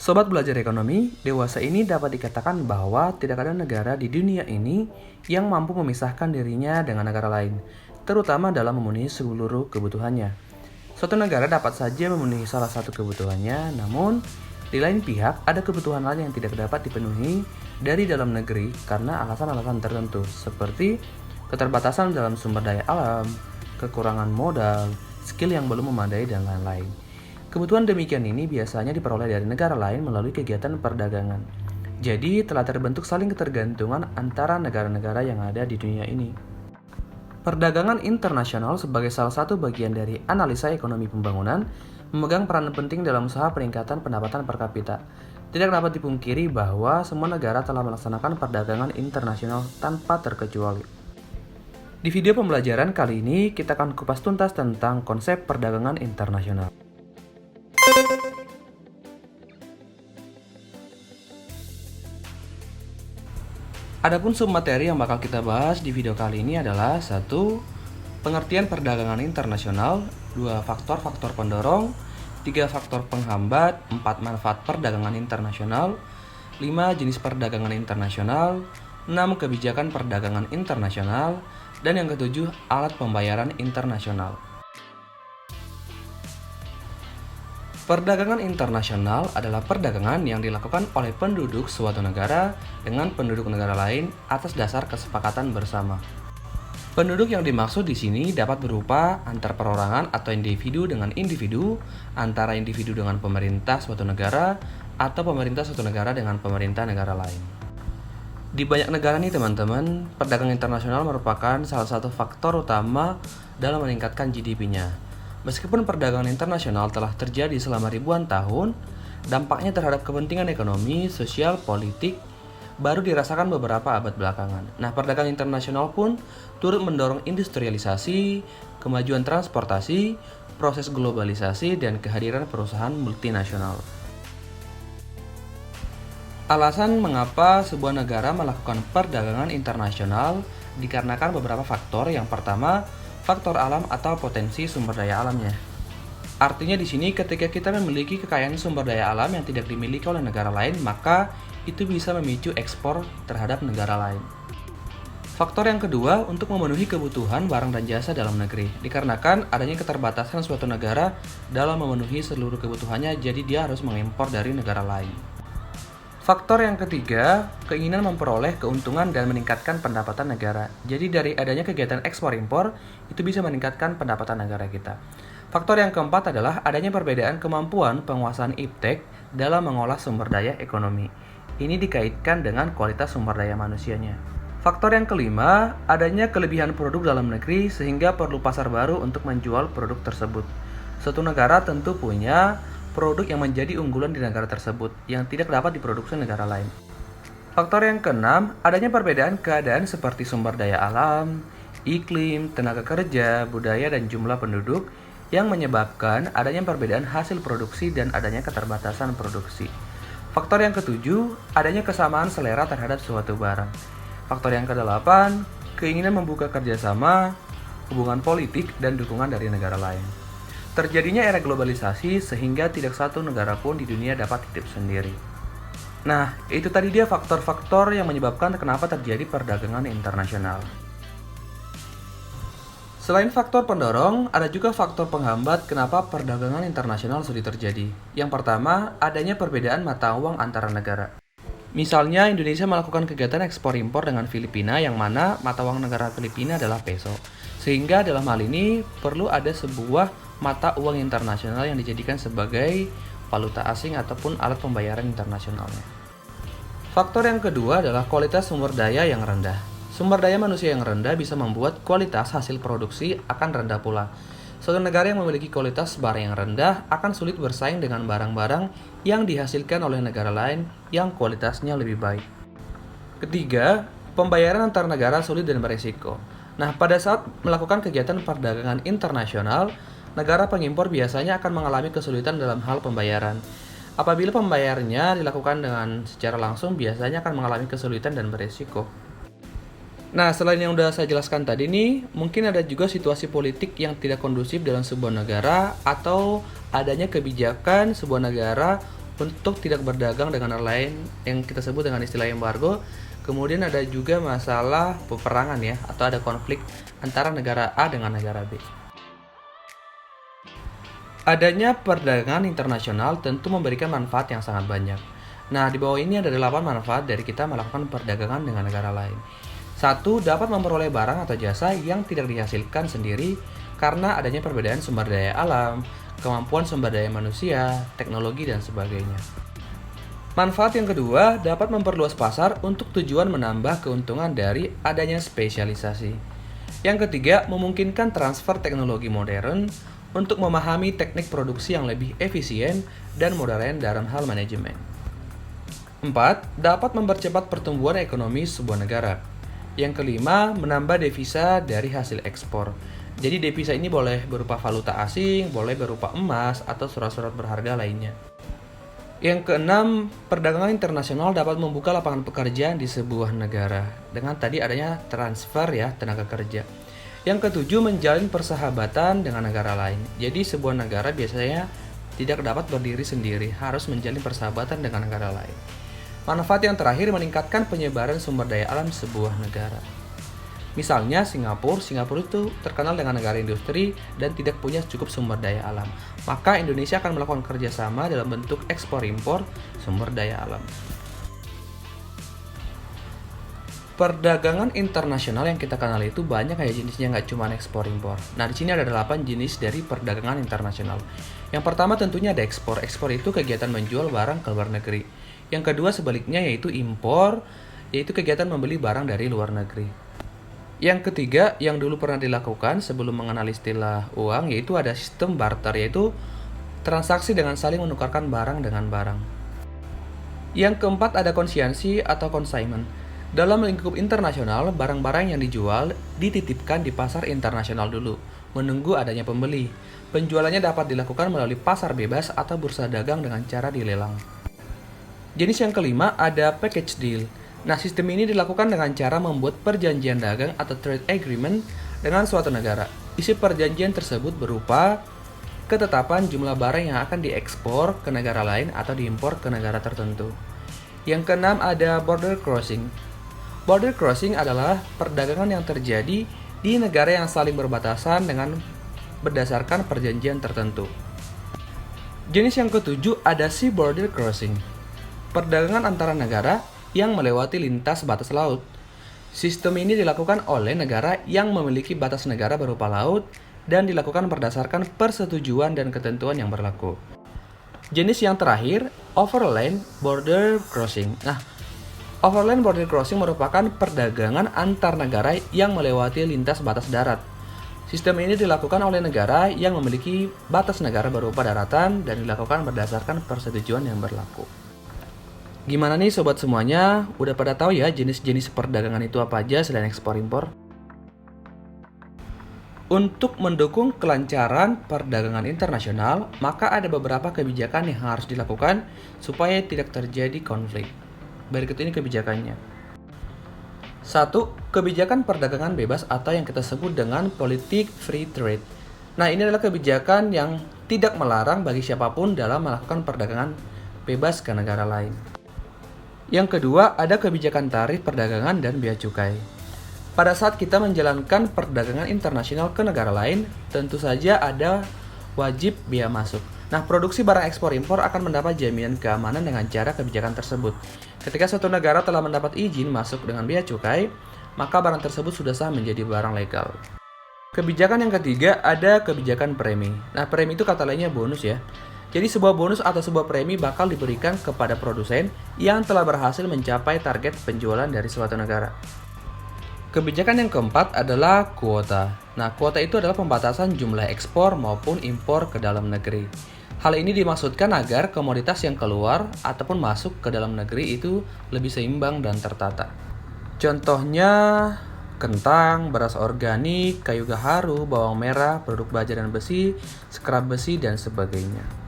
Sobat belajar ekonomi, dewasa ini dapat dikatakan bahwa tidak ada negara di dunia ini yang mampu memisahkan dirinya dengan negara lain, terutama dalam memenuhi seluruh kebutuhannya. Suatu negara dapat saja memenuhi salah satu kebutuhannya, namun di lain pihak ada kebutuhan lain yang tidak dapat dipenuhi dari dalam negeri karena alasan-alasan tertentu, seperti keterbatasan dalam sumber daya alam, kekurangan modal, skill yang belum memadai, dan lain-lain. Kebutuhan demikian ini biasanya diperoleh dari negara lain melalui kegiatan perdagangan. Jadi, telah terbentuk saling ketergantungan antara negara-negara yang ada di dunia ini. Perdagangan internasional sebagai salah satu bagian dari analisa ekonomi pembangunan memegang peran penting dalam usaha peningkatan pendapatan per kapita. Tidak dapat dipungkiri bahwa semua negara telah melaksanakan perdagangan internasional tanpa terkecuali. Di video pembelajaran kali ini, kita akan kupas tuntas tentang konsep perdagangan internasional. Adapun submateri yang bakal kita bahas di video kali ini adalah 1. Pengertian perdagangan internasional, 2. Faktor-faktor pendorong, 3. Faktor penghambat, 4. Manfaat perdagangan internasional, 5. Jenis perdagangan internasional, 6. Kebijakan perdagangan internasional, dan yang ketujuh, alat pembayaran internasional. Perdagangan internasional adalah perdagangan yang dilakukan oleh penduduk suatu negara dengan penduduk negara lain atas dasar kesepakatan bersama. Penduduk yang dimaksud di sini dapat berupa antar perorangan atau individu dengan individu, antara individu dengan pemerintah suatu negara, atau pemerintah suatu negara dengan pemerintah negara lain. Di banyak negara nih teman-teman, perdagangan internasional merupakan salah satu faktor utama dalam meningkatkan GDP-nya. Meskipun perdagangan internasional telah terjadi selama ribuan tahun, dampaknya terhadap kepentingan ekonomi, sosial, politik baru dirasakan beberapa abad belakangan. Nah, perdagangan internasional pun turut mendorong industrialisasi, kemajuan transportasi, proses globalisasi, dan kehadiran perusahaan multinasional. Alasan mengapa sebuah negara melakukan perdagangan internasional dikarenakan beberapa faktor. Yang pertama, faktor alam atau potensi sumber daya alamnya. Artinya di sini ketika kita memiliki kekayaan sumber daya alam yang tidak dimiliki oleh negara lain, maka itu bisa memicu ekspor terhadap negara lain. Faktor yang kedua, untuk memenuhi kebutuhan barang dan jasa dalam negeri. Dikarenakan adanya keterbatasan suatu negara dalam memenuhi seluruh kebutuhannya, jadi dia harus mengimpor dari negara lain. Faktor yang ketiga, keinginan memperoleh keuntungan dan meningkatkan pendapatan negara. Jadi dari adanya kegiatan ekspor-impor, itu bisa meningkatkan pendapatan negara kita. Faktor yang keempat adalah adanya perbedaan kemampuan penguasaan iptek dalam mengolah sumber daya ekonomi. Ini dikaitkan dengan kualitas sumber daya manusianya. Faktor yang kelima, adanya kelebihan produk dalam negeri sehingga perlu pasar baru untuk menjual produk tersebut. Suatu negara tentu punya produk yang menjadi unggulan di negara tersebut yang tidak dapat diproduksi negara lain. Faktor yang keenam, adanya perbedaan keadaan seperti sumber daya alam, iklim, tenaga kerja, budaya, dan jumlah penduduk yang menyebabkan adanya perbedaan hasil produksi dan adanya keterbatasan produksi. Faktor yang ketujuh, adanya kesamaan selera terhadap suatu barang. Faktor yang kedelapan, keinginan membuka kerjasama, hubungan politik, dan dukungan dari negara lain. Terjadinya era globalisasi sehingga tidak satu negara pun di dunia dapat hidup sendiri. Nah, itu tadi dia faktor-faktor yang menyebabkan kenapa terjadi perdagangan internasional. Selain faktor pendorong, ada juga faktor penghambat kenapa perdagangan internasional sulit terjadi. Yang pertama, adanya perbedaan mata uang antara negara. Misalnya, Indonesia melakukan kegiatan ekspor-impor dengan Filipina yang mana mata uang negara Filipina adalah peso. Sehingga dalam hal ini perlu ada sebuah mata uang internasional yang dijadikan sebagai valuta asing ataupun alat pembayaran internasionalnya. Faktor yang kedua adalah kualitas sumber daya yang rendah. Sumber daya manusia yang rendah bisa membuat kualitas hasil produksi akan rendah pula. Suatu negara yang memiliki kualitas barang yang rendah akan sulit bersaing dengan barang-barang yang dihasilkan oleh negara lain yang kualitasnya lebih baik. Ketiga, pembayaran antar negara sulit dan beresiko. Nah, pada saat melakukan kegiatan perdagangan internasional, negara pengimpor biasanya akan mengalami kesulitan dalam hal pembayaran. Apabila pembayarannya dilakukan dengan secara langsung, biasanya akan mengalami kesulitan dan beresiko. Nah, selain yang udah saya jelaskan tadi nih, mungkin ada juga situasi politik yang tidak kondusif dalam sebuah negara atau adanya kebijakan sebuah negara untuk tidak berdagang dengan negara lain yang kita sebut dengan istilah embargo. Kemudian ada juga masalah peperangan ya, atau ada konflik antara negara A dengan negara B. Adanya perdagangan internasional tentu memberikan manfaat yang sangat banyak. Nah, di bawah ini ada 8 manfaat dari kita melakukan perdagangan dengan negara lain. 1. Dapat memperoleh barang atau jasa yang tidak dihasilkan sendiri karena adanya perbedaan sumber daya alam, kemampuan sumber daya manusia, teknologi, dan sebagainya. Manfaat yang kedua, dapat memperluas pasar untuk tujuan menambah keuntungan dari adanya spesialisasi. Yang ketiga, memungkinkan transfer teknologi modern untuk memahami teknik produksi yang lebih efisien dan modern dalam hal manajemen. 4. Dapat mempercepat pertumbuhan ekonomi sebuah negara. Yang kelima, menambah devisa dari hasil ekspor. Jadi devisa ini boleh berupa valuta asing, boleh berupa emas, atau surat-surat berharga lainnya. Yang keenam, perdagangan internasional dapat membuka lapangan pekerjaan di sebuah negara dengan tadi adanya transfer ya tenaga kerja. Yang ketujuh, menjalin persahabatan dengan negara lain. Jadi sebuah negara biasanya tidak dapat berdiri sendiri, harus menjalin persahabatan dengan negara lain. Manfaat yang terakhir, meningkatkan penyebaran sumber daya alam sebuah negara. Misalnya Singapura itu terkenal dengan negara industri dan tidak punya cukup sumber daya alam. Maka Indonesia akan melakukan kerjasama dalam bentuk ekspor-impor sumber daya alam. Perdagangan internasional yang kita kenal itu banyak kayak jenisnya, nggak cuma ekspor-impor. Nah, di sini ada 8 jenis dari perdagangan internasional. Yang pertama tentunya ada ekspor. Ekspor itu kegiatan menjual barang ke luar negeri. Yang kedua sebaliknya yaitu impor, yaitu kegiatan membeli barang dari luar negeri. Yang ketiga, yang dulu pernah dilakukan sebelum mengenal istilah uang, yaitu ada sistem barter, yaitu transaksi dengan saling menukarkan barang dengan barang. Yang keempat, ada konsiansi atau consignment. Dalam lingkup internasional, barang-barang yang dijual dititipkan di pasar internasional dulu, menunggu adanya pembeli. Penjualannya dapat dilakukan melalui pasar bebas atau bursa dagang dengan cara dilelang. Jenis yang kelima, ada package deal. Nah, sistem ini dilakukan dengan cara membuat perjanjian dagang atau trade agreement dengan suatu negara. Isi perjanjian tersebut berupa ketetapan jumlah barang yang akan diekspor ke negara lain atau diimpor ke negara tertentu. Yang keenam, ada border crossing. Border crossing adalah perdagangan yang terjadi di negara yang saling berbatasan dengan berdasarkan perjanjian tertentu. Jenis yang ketujuh, ada sea border crossing. Perdagangan antara negara yang melewati lintas batas laut. Sistem ini dilakukan oleh negara yang memiliki batas negara berupa laut dan dilakukan berdasarkan persetujuan dan ketentuan yang berlaku. Jenis yang terakhir, overland border crossing. Nah, overland border crossing merupakan perdagangan antar negara yang melewati lintas batas darat. Sistem ini dilakukan oleh negara yang memiliki batas negara berupa daratan dan dilakukan berdasarkan persetujuan yang berlaku. Gimana nih sobat semuanya? Udah pada tahu ya jenis-jenis perdagangan itu apa aja selain ekspor-impor? Untuk mendukung kelancaran perdagangan internasional, maka ada beberapa kebijakan yang harus dilakukan supaya tidak terjadi konflik. Berikut ini kebijakannya. 1. Kebijakan perdagangan bebas atau yang kita sebut dengan politik free trade. Nah, ini adalah kebijakan yang tidak melarang bagi siapapun dalam melakukan perdagangan bebas ke negara lain. Yang kedua, ada kebijakan tarif perdagangan dan bea cukai. Pada saat kita menjalankan perdagangan internasional ke negara lain, tentu saja ada wajib bea masuk. Nah, produksi barang ekspor impor akan mendapat jaminan keamanan dengan cara kebijakan tersebut. Ketika suatu negara telah mendapat izin masuk dengan bea cukai, maka barang tersebut sudah sah menjadi barang legal. Kebijakan yang ketiga, ada kebijakan premi. Nah, premi itu kata lainnya bonus ya. Jadi sebuah bonus atau sebuah premi bakal diberikan kepada produsen yang telah berhasil mencapai target penjualan dari suatu negara. Kebijakan yang keempat adalah kuota. Nah, kuota itu adalah pembatasan jumlah ekspor maupun impor ke dalam negeri. Hal ini dimaksudkan agar komoditas yang keluar ataupun masuk ke dalam negeri itu lebih seimbang dan tertata. Contohnya kentang, beras organik, kayu gaharu, bawang merah, produk baja dan besi, skrap besi, dan sebagainya.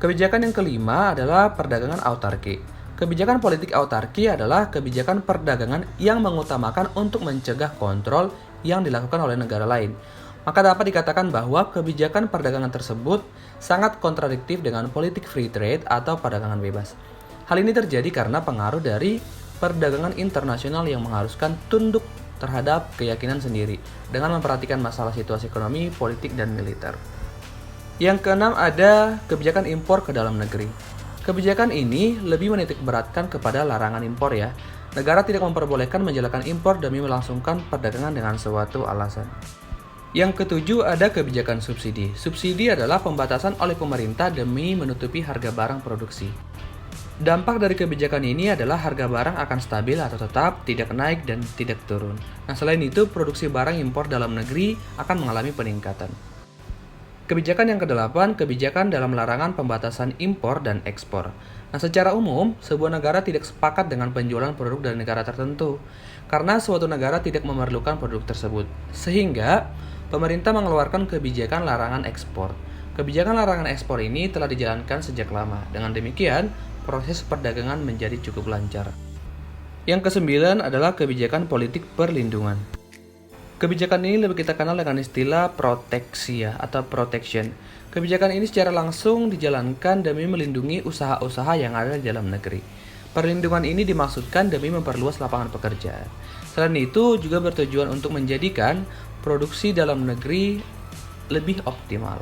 Kebijakan yang kelima adalah perdagangan autarki. Kebijakan politik autarki adalah kebijakan perdagangan yang mengutamakan untuk mencegah kontrol yang dilakukan oleh negara lain. Maka dapat dikatakan bahwa kebijakan perdagangan tersebut sangat kontradiktif dengan politik free trade atau perdagangan bebas. Hal ini terjadi karena pengaruh dari perdagangan internasional yang mengharuskan tunduk terhadap keyakinan sendiri dengan memperhatikan masalah situasi ekonomi, politik, dan militer. Yang keenam ada kebijakan impor ke dalam negeri. Kebijakan ini lebih menitikberatkan kepada larangan impor ya. Negara tidak memperbolehkan menjalankan impor demi melangsungkan perdagangan dengan suatu alasan. Yang ketujuh ada kebijakan subsidi. Subsidi adalah pembatasan oleh pemerintah demi menutupi harga barang produksi. Dampak dari kebijakan ini adalah harga barang akan stabil atau tetap, tidak naik dan tidak turun. Nah, selain itu, produksi barang impor dalam negeri akan mengalami peningkatan. Kebijakan yang kedelapan, kebijakan dalam larangan pembatasan impor dan ekspor. Nah, secara umum, sebuah negara tidak sepakat dengan penjualan produk dari negara tertentu, karena suatu negara tidak memerlukan produk tersebut. Sehingga, pemerintah mengeluarkan kebijakan larangan ekspor. Kebijakan larangan ekspor ini telah dijalankan sejak lama. Dengan demikian, proses perdagangan menjadi cukup lancar. Yang kesembilan adalah kebijakan politik perlindungan. Kebijakan ini lebih kita kenal dengan istilah proteksi atau protection. Kebijakan ini secara langsung dijalankan demi melindungi usaha-usaha yang ada di dalam negeri. Perlindungan ini dimaksudkan demi memperluas lapangan pekerjaan. Selain itu, juga bertujuan untuk menjadikan produksi dalam negeri lebih optimal.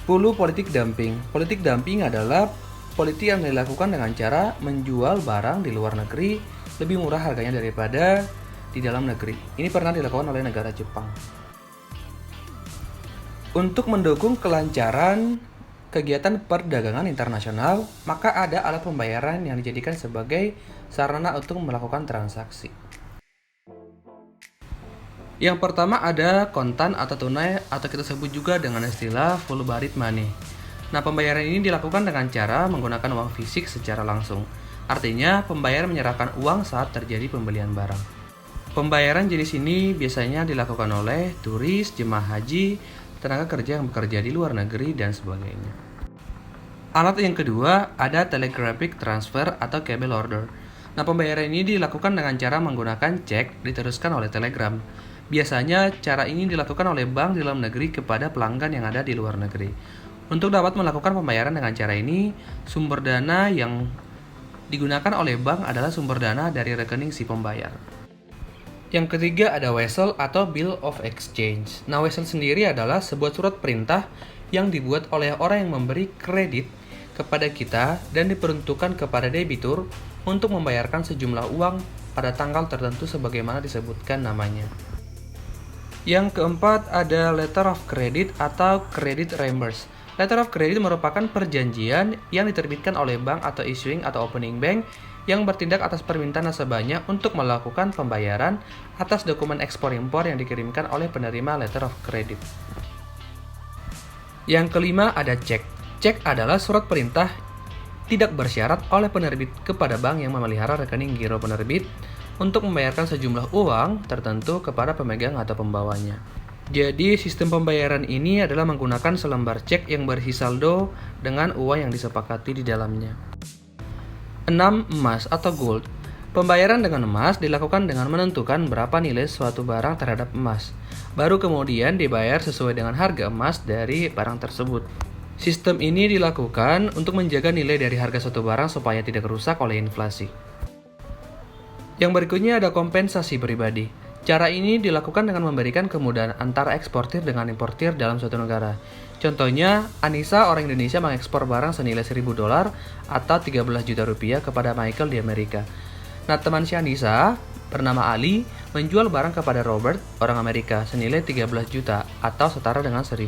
10. Politik dumping. Politik dumping adalah politik yang dilakukan dengan cara menjual barang di luar negeri lebih murah harganya daripada di dalam negeri. Ini pernah dilakukan oleh negara Jepang. Untuk mendukung kelancaran kegiatan perdagangan internasional, maka ada alat pembayaran yang dijadikan sebagai sarana untuk melakukan transaksi. Yang pertama ada kontan atau tunai atau kita sebut juga dengan istilah full bodied money. Nah, pembayaran ini dilakukan dengan cara menggunakan uang fisik secara langsung. Artinya, pembayaran menyerahkan uang saat terjadi pembelian barang. Pembayaran jenis ini biasanya dilakukan oleh turis, jemaah haji, tenaga kerja yang bekerja di luar negeri, dan sebagainya. Alat yang kedua ada telegraphic transfer atau cable order. Nah, pembayaran ini dilakukan dengan cara menggunakan cek diteruskan oleh telegram. Biasanya cara ini dilakukan oleh bank di dalam negeri kepada pelanggan yang ada di luar negeri. Untuk dapat melakukan pembayaran dengan cara ini, sumber dana yang digunakan oleh bank adalah sumber dana dari rekening si pembayar. Yang ketiga ada wesel atau bill of exchange. Nah, wesel sendiri adalah sebuah surat perintah yang dibuat oleh orang yang memberi kredit kepada kita dan diperuntukkan kepada debitur untuk membayarkan sejumlah uang pada tanggal tertentu sebagaimana disebutkan namanya. Yang keempat ada letter of credit atau credit reimburse. Letter of credit merupakan perjanjian yang diterbitkan oleh bank atau issuing atau opening bank yang bertindak atas permintaan nasabahnya untuk melakukan pembayaran atas dokumen ekspor-impor yang dikirimkan oleh penerima letter of credit. Yang kelima ada cek. Cek adalah surat perintah tidak bersyarat oleh penerbit kepada bank yang memelihara rekening giro penerbit untuk membayarkan sejumlah uang tertentu kepada pemegang atau pembawanya. Jadi, sistem pembayaran ini adalah menggunakan selembar cek yang berisi saldo dengan uang yang disepakati di dalamnya. 6. Emas atau gold. Pembayaran dengan emas dilakukan dengan menentukan berapa nilai suatu barang terhadap emas. Baru kemudian dibayar sesuai dengan harga emas dari barang tersebut. Sistem ini dilakukan untuk menjaga nilai dari harga suatu barang supaya tidak rusak oleh inflasi. Yang berikutnya ada kompensasi pribadi. Cara ini dilakukan dengan memberikan kemudahan antara eksportir dengan importir dalam suatu negara. Contohnya, Anissa orang Indonesia mengekspor barang senilai $1.000 atau 13 juta rupiah kepada Michael di Amerika. Nah, teman si Anissa bernama Ali menjual barang kepada Robert orang Amerika senilai 13 juta atau setara dengan $1.000.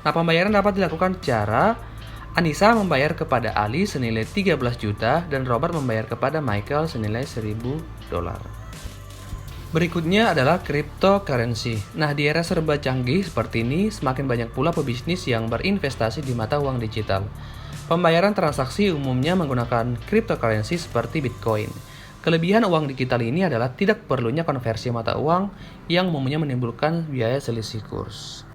Nah, pembayaran dapat dilakukan cara Anissa membayar kepada Ali senilai 13 juta dan Robert membayar kepada Michael senilai $1.000. Berikutnya adalah cryptocurrency. Nah, di era serba canggih seperti ini, semakin banyak pula pebisnis yang berinvestasi di mata uang digital. Pembayaran transaksi umumnya menggunakan cryptocurrency seperti Bitcoin. Kelebihan uang digital ini adalah tidak perlunya konversi mata uang yang umumnya menimbulkan biaya selisih kurs.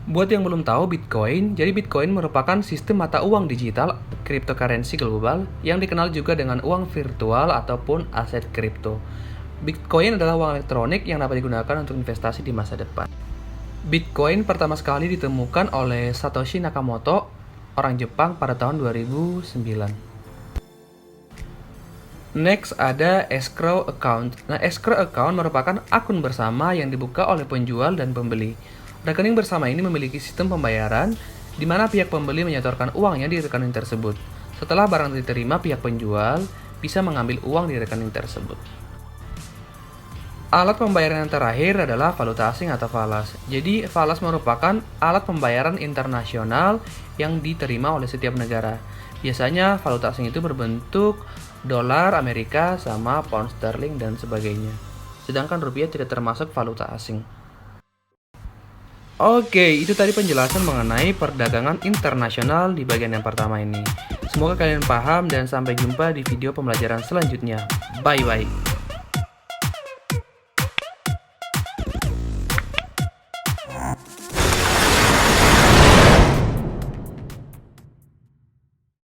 Buat yang belum tahu Bitcoin, jadi Bitcoin merupakan sistem mata uang digital cryptocurrency global yang dikenal juga dengan uang virtual ataupun aset kripto. Bitcoin adalah uang elektronik yang dapat digunakan untuk investasi di masa depan. Bitcoin pertama sekali ditemukan oleh Satoshi Nakamoto, orang Jepang pada tahun 2009. Next ada escrow account. Nah, escrow account merupakan akun bersama yang dibuka oleh penjual dan pembeli. Rekening bersama ini memiliki sistem pembayaran di mana pihak pembeli menyetorkan uangnya di rekening tersebut. Setelah barang diterima, pihak penjual bisa mengambil uang di rekening tersebut. Alat pembayaran yang terakhir adalah valuta asing atau falas. Jadi, falas merupakan alat pembayaran internasional yang diterima oleh setiap negara. Biasanya, valuta asing itu berbentuk dolar Amerika sama pound sterling dan sebagainya. Sedangkan rupiah tidak termasuk valuta asing. Oke, itu tadi penjelasan mengenai perdagangan internasional di bagian yang pertama ini. Semoga kalian paham dan sampai jumpa di video pembelajaran selanjutnya. Bye-bye.